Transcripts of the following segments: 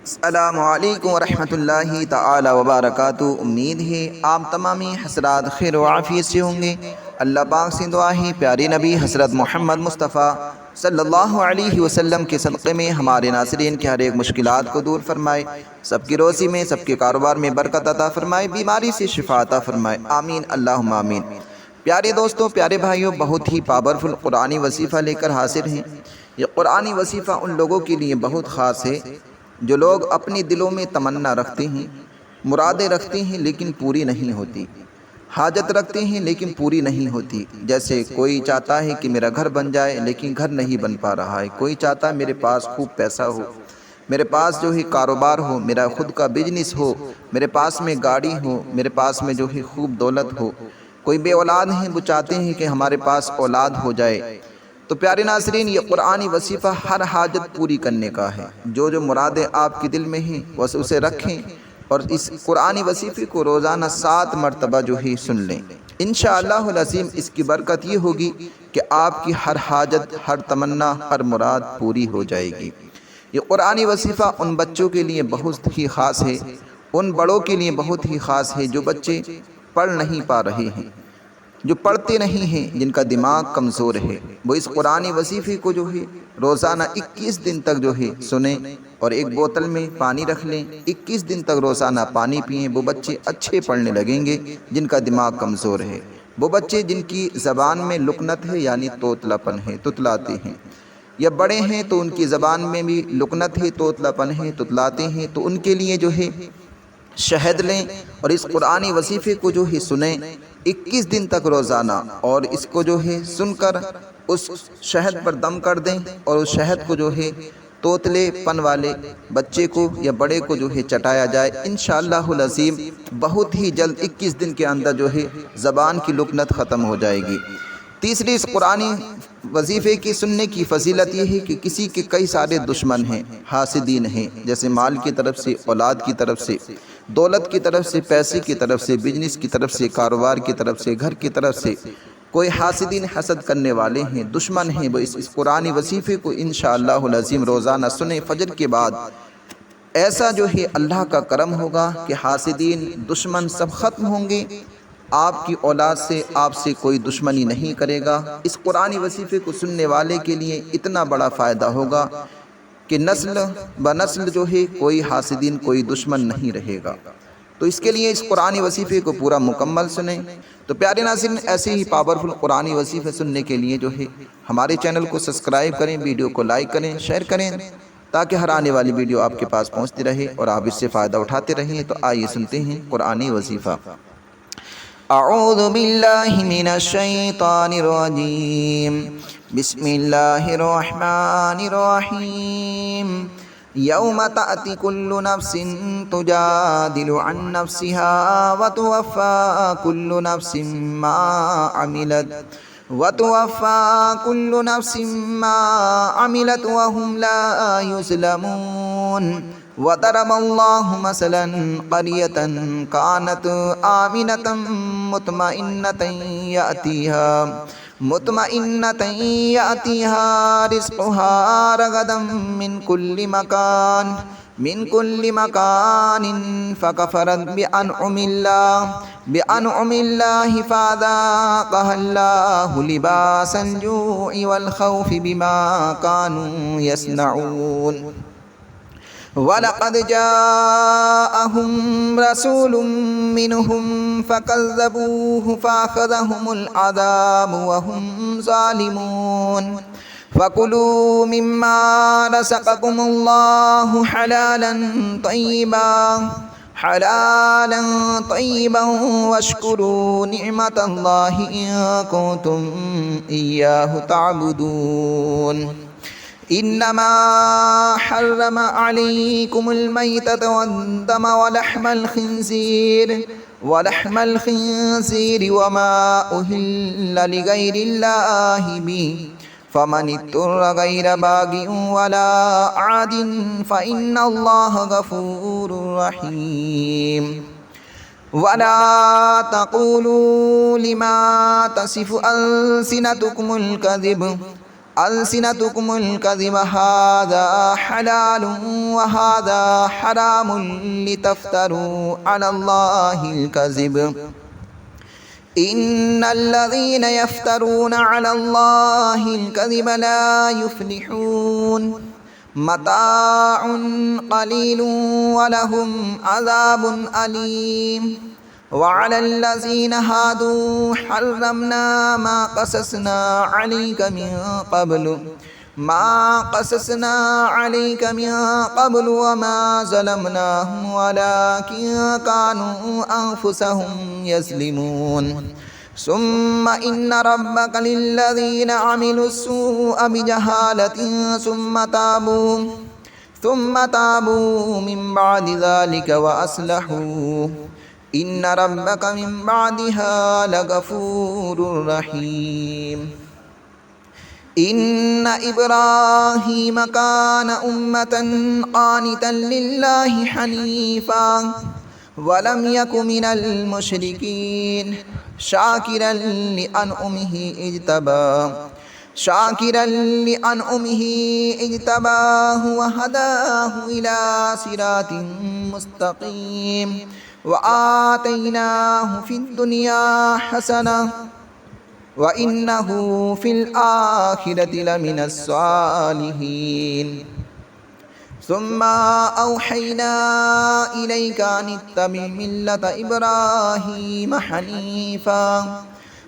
अस्सलामु अलैकुम वरहमतुल्लाहि ताला वबरकातुहू। उम्मीद है आप तमामी हसरात खैर व आफियत से होंगे। अल्लाह पाक से दुआ है प्यारे नबी हज़रत मोहम्मद मुस्तफ़ा सल्लल्लाहु अलैहि वसल्लम के सदक़े में हमारे नाज़रीन के हर एक मुश्किलात को दूर फरमाए, सबकी रोज़ी में सबके कारोबार में बरकत अता फरमाए, बीमारी से शिफा अता फरमाए, आमीन अल्लाहुम्मा आमीन। प्यारे दोस्तों, प्यारे भाइयों, बहुत ही पावरफुल कुरानी वसीफ़ा लेकर हाजिर हैं। ये कुरानी वसीफ़ा उन लोगों के लिए बहुत ख़ास है जो लोग अपने दिलों में तमन्ना रखते हैं, मुरादें रखते हैं लेकिन पूरी नहीं होती, हाजत रखते हैं लेकिन पूरी नहीं होती। जैसे कोई चाहता है कि मेरा घर बन जाए लेकिन घर नहीं बन पा रहा है, कोई चाहता है मेरे पास खूब पैसा हो, मेरे पास जो है कारोबार हो, मेरा खुद का बिजनेस हो, मेरे पास में गाड़ी हो, मेरे पास में जो है खूब दौलत हो। कोई बे औलाद हैं, वो चाहते हैं कि हमारे पास औलाद हो जाए। तो प्यारे नाज़रीन, ये कुरानी वसीफ़ा हर हाजत पूरी करने का है। जो मुरादें आपके दिल में हैं बस उसे रखें और इस कुरानी वसीफ़े को रोज़ाना 7 मरतबा जो है सुन लें। इंशाअल्लाहुल अज़ीम इसकी बरकत ये होगी कि आपकी हर हाजत, हर तमन्ना, हर मुराद पूरी हो जाएगी। ये कुरानी वसीफ़ा उन बच्चों के लिए बहुत ही ख़ास है, उन बड़ों के लिए बहुत ही ख़ास है जो बच्चे पढ़ नहीं पा रहे हैं, जो पढ़ते नहीं हैं, जिनका दिमाग कमज़ोर है। वो इस कुरानी वसीफ़े को जो है रोज़ाना 21 दिन तक जो है सुने और एक बोतल में पानी रख लें। 21 दिन तक रोज़ाना पानी पिएं। वो बच्चे अच्छे पढ़ने लगेंगे जिनका दिमाग कमज़ोर है। वो बच्चे जिनकी ज़बान में लुकनत है यानी तोतलापन है, तुतलाते हैं, या बड़े हैं तो उनकी ज़बान में भी लुकनत है, तोतलापन है, तुतलाते हैं, तो उनके लिए जो है शहद लें और इस कुरानी वसीफ़े को जो है सुने 21 दिन तक रोज़ाना, और इसको जो है सुनकर उस शहद पर दम कर दें और उस शहद को जो है तोतलेपन वाले बच्चे को या बड़े को जो है चटाया जाए। इंशाअल्लाहुल अज़ीम बहुत ही जल्द 21 दिन के अंदर जो है ज़बान की लुकनत ख़त्म हो जाएगी। तीसरी, इस कुरानी वजीफ़े की सुनने की फजीलत यह है कि किसी के कई सारे दुश्मन हैं, हासिदीन हैं, जैसे माल की तरफ से, औलाद की तरफ से, दौलत की तरफ से, पैसे की तरफ से, बिजनेस की तरफ से, कारोबार की तरफ से, घर की तरफ से कोई हासिदीन हसद करने वाले हैं, दुश्मन हैं। वो इस कुरानी वसीफ़े को इंशाअल्लाहुल अज़ीम रोज़ाना सुने फजर के बाद। ऐसा जो है अल्लाह का करम होगा कि हासिदीन, दुश्मन सब ख़त्म होंगे। आपकी औलाद से, आपसे कोई दुश्मनी नहीं करेगा। इस कुरानी वसीफ़े को सुनने वाले के लिए इतना बड़ा फ़ायदा होगा कि नस्ल ब नस्ल जो है कोई हासिदीन, कोई दुश्मन नहीं रहेगा। तो इसके लिए इस कुरानी वसीफ़े को पूरा मुकम्मल सुने। तो प्यारे नाज़रीन, ऐसे ही पावरफुल कुरानी वसीफ़े सुनने के लिए जो है हमारे चैनल को सब्सक्राइब करें, वीडियो को लाइक करें, शेयर करें, ताकि हर आने वाली वीडियो आपके पास पहुँचती रहे और आप इससे फ़ायदा उठाते रहें। तो आइए सुनते हैं कुरानी वसीफ़ा। अऊज़ु बिल्लाहि मिनश शैतानिर रजीम। बिस्मिल्लाहिर रहमानिर रहीम। यौम ताअती कुल्लु नफ्सिन तुजादिलु अन नफ्सिहा व तुवफ़्फ़ा कुल्लु नफ्सिन मा अमिलत व हुम ला युज़लमून। वदरबल्लाहु मसलन क़रियतन कानत आमिनतन मुतमइन्नतन यातिहा रिज़्क़ुहा रगदन मिन कुल्ली मकानिन फ़कफ़रत बिअनउमिल्लाहि फ़अज़ाक़हल्लाहु लिबासल जूइ वल ख़ौफ़ि बिमा कानू यस्नऊन। वलक़द जाअहुम रसूलुम मिनहुम फ़कज़्ज़बूहु फ़अख़ज़हुमुल अज़ाबु वहुम ज़ालिमून। फ़कुलू मिम्मा रज़क़कुमुल्लाहु हलालन तय्यिबन वश्कुरू निअमतल्लाहि इन कुन्तुम इय्याहु तअबुदून। इन्नमा हर्रम अलैकुमुल मैतत वद्दम वलहमल खिंज़ीर वमा उहिल्ल लिगैरिल्लाहि बिहि फमनित्तुर्र गैर बागिन वला आदिन फ़इन्नल्लाह गफ़ूरुर रहीम। वला तक़ूलू लिमा तसिफ़ु अल्सिनतुकुमुल कज़िब ألسنتكم الكذب هذا حلال وهذا حرام لتفتروا على الله الكذب إن الذين يفترون على الله الكذب لا يفلحون متاع قليل ولهم عذاب أليم وعلى الذين هادوا حرمنا ما قصصنا عليك من قبل وما ظلمناهم ولكن كانوا أنفسهم يظلمون ثم إن ربك للذين عملوا السوء بجهالة ثم تابوا من بعد ذلك وأصلحوا إن ربك من بعدها لغفور رحيم إن إبراهيم كان أمة قانتا لله حنيفا ولم يك من المشركين شاكرا لأنعمه اجتباه وهداه إلى صراط مستقيم وآتيناه في الدنيا حسنة وإنه في الآخرة لمن الصالحين ثم أوحينا إليك أن اتبع ملة إبراهيم حنيفا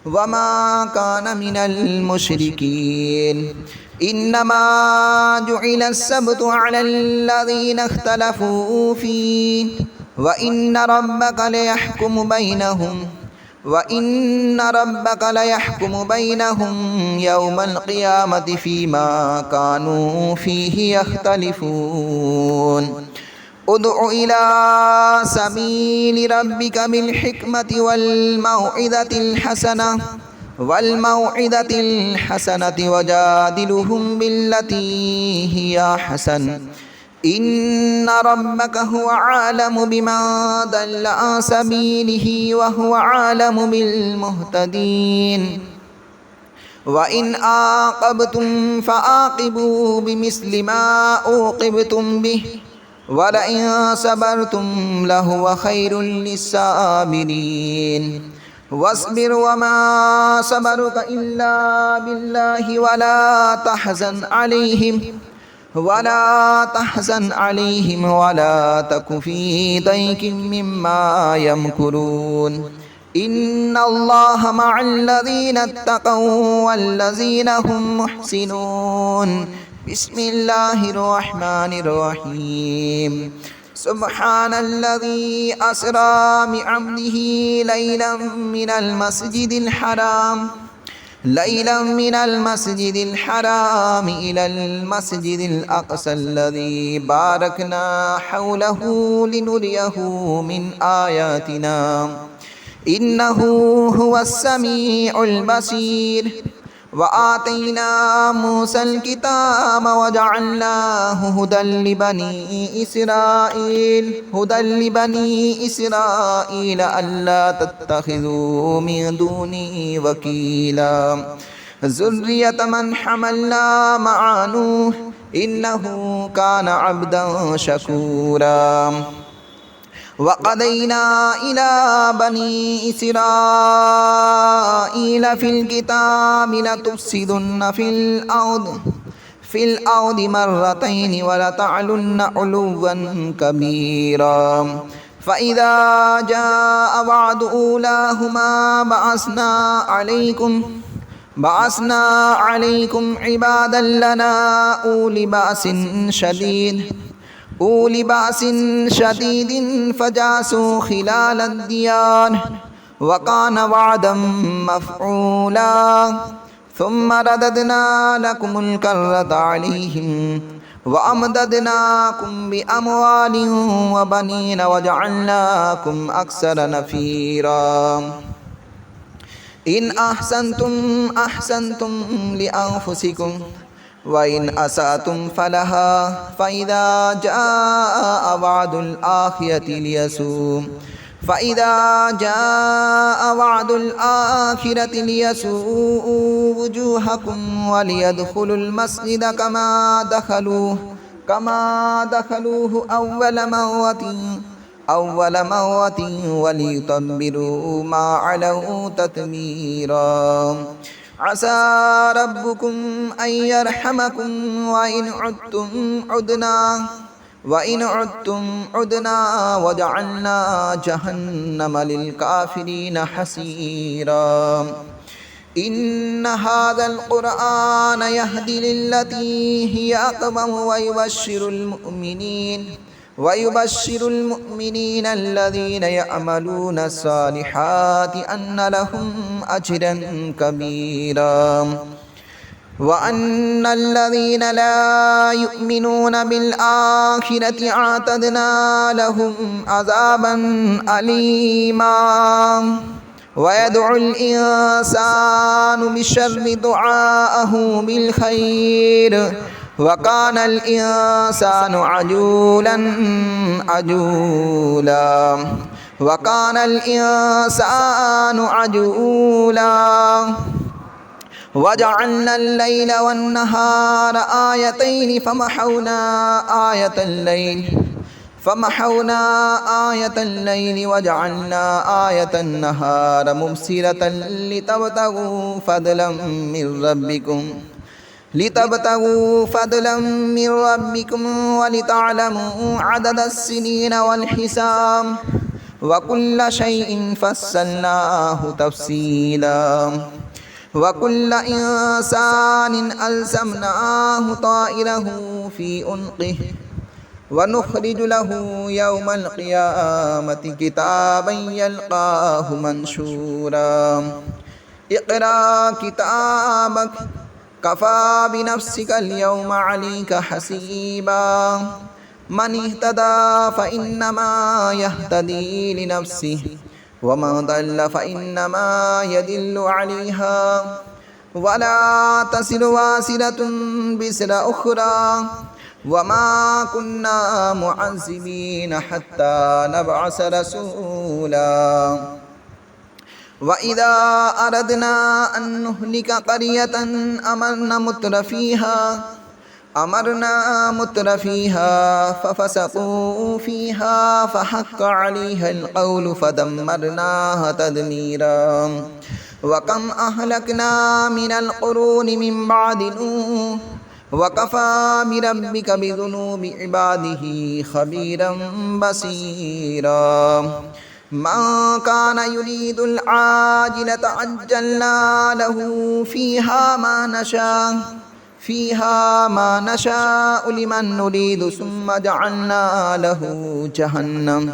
وما كان من المشركين إنما جعل السبت على الذين اختلفوا فيه وإن ربك ليحكم بينهم يوم القيامة فيما كانوا فيه يختلفون ادع إلى سبيل ربك بالحكمة والموعظة الحسنة وجادلهم بالتي هي أحسن إن ربك هو أعلم بمن ضل عن سبيله وهو أعلم بالمهتدين وإن عاقبتم فعاقبوا بمثل ما عوقبتم به ولئن صبرتم لهو خير للصابرين واصبر وما صبرك إلا بالله ولا تحزن عليهم ولا تك في ضيق مما يمكرون إن الله مع الذين اتقوا والذين هم محسنون بسم الله الرحمن الرحيم سبحان الذي أسرى بعبده ليلا من المسجد الحرام إلى المسجد الأقصى الذي باركنا حوله لنريه من آياتنا إنه هو السميع البصير وآتينا موسى الكتاب وجعلناه هدى لبني إسرائيل ألا تتخذوا من دوني وكيلا ذرية من حملنا مع نوح إنه كان عبدا شكورا وقضينا إلى بني إسرائيل في الكتاب لتفسدن في الأرض مرتين ولتعلن علوا كبيرا فإذا جاء وعد أولاهما بعثنا عليكم عبادا لنا أولي بأس شديد فجاسوا خلال الديار وكان وعدا مفعولا ثم رددنا لكم الكرة عليهم وأمددناكم بأموال وبنين وجعلناكم أكثر نفيرا إن أحسنتم لأنفسكم وإن أسأتم فلها فإذا جاء وعد الآخرة ليسوء فإذا جاء وعد الآخرة ليسوءوا وجوهكم وليدخلوا المسجد كما دخلوه أول مرة وليتبروا ما علوا تتبيرا عسى ربكم أن يرحمكم وإن عدتم عدنا وجعلنا جهنم للكافرين حسيرا إن هذا القرآن يهدي للتي هي أقوم ويبشر المؤمنين الذين يعملون الصالحات أن لهم أجرا كبيرا وأن الذين لا يؤمنون بالآخرة أعتدنا لهم عذابا أليما ويدعو الإنسان بالشر دعاءه بالخير وكان الإنسان عجولا وجعلنا الليل والنهار آيتين فمحونا آية الليل وجعلنا آية النهار مبصرة لتبتغوا فضلا من ربكم ولتعلموا عدد السنين والحساب وكل شيء فصلناه تفصيلا وكل إنسان ألزمناه طائره في عنقه ونخرج له يوم القيامة كتابا يلقاه منشورا اقرأ كتابك كفى بنفسك اليوم عليك حسيبا من اهتدى فإنما يهتدي لنفسه ومن ضل فإنما يدل عليها ولا تزر وازرة وزر أخرى وما كنا معذبين حتى نبعث رسولا وإذا أردنا أن نهلك قرية أمرنا متر فيها ففسقوا فيها فحق عليها القول فدمرناها تدميرا وكم أهلكنا من القرون من بعد نوح وكفى بربك بذنوب عباده خبيرا بصيرا من كان يريد العاجلة عجلنا له فيها ما نشاء لمن نريد ثم جعلنا له جهنم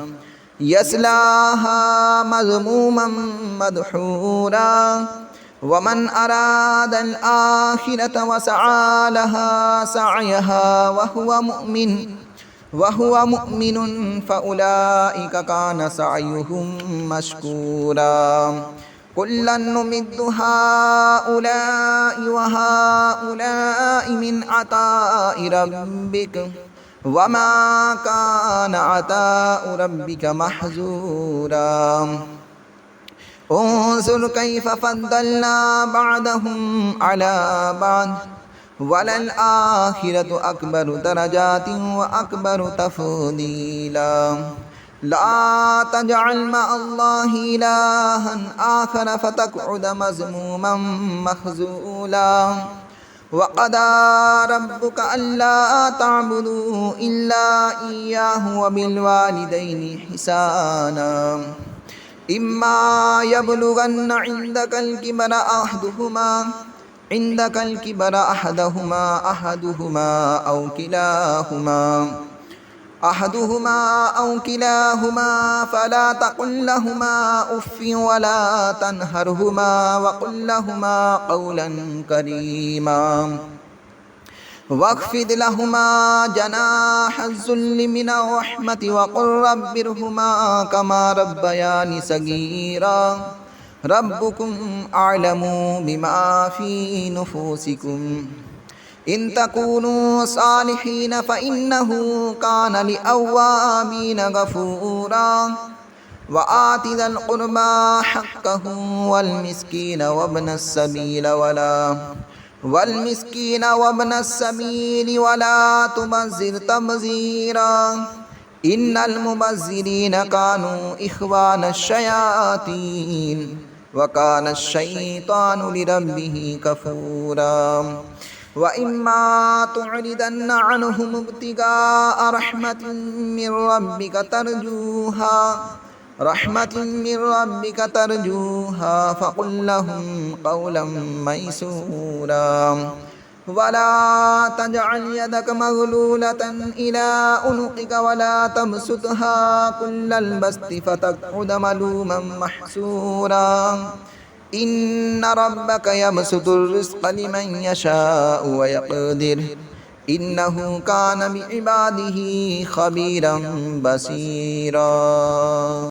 يصلاها مذموما مدحورا ومن أراد الآخرة وسعى لها سعيها وهو مؤمن فأولئك كان سعيهم مشكورا كلا نمد هؤلاء وهؤلاء من عطاء ربك وما كان عطاء ربك محظورا انظر كيف فضلنا بعضهم على بعض وللآخرة أكبر درجات وأكبر تفضيلا لا تجعل مع الله إلها آخر فتقعد مذموما مخذولا وقضى ربك ألا تعبدوا إلا إياه وبالوالدين إحسانا إما يبلغن عندك الكبر أحدهما أو كلاهما فلا تقل لهما أف ولا تنهرهما وقل لهما قولا كريما واخفض لهما جناح الذل من الرحمة وقل رب ارحمهما كما ربياني صغيرا ربكم أعلم بما في نفوسكم إن تكونوا صالحين فإنه كان لأوابين غفورا وآت ذا القربى حقه والمسكين وابن السبيل ولا تبذر تبذيرا إن المبذرين كانوا إخوان الشياطين وكان الشيطان لربه كفورا وإما تعرضن عنهم ابتغاء رحمة من ربك ترجوها فقل لهم قولا ميسورا ولا تجعل يدك مغلولة إلى عنقك ولا تبسطها كل البسط فتقعد ملوما محسورا إن ربك يبسط الرزق لمن يشاء ويقدر إنه كان بعباده خبيرا بصيرا.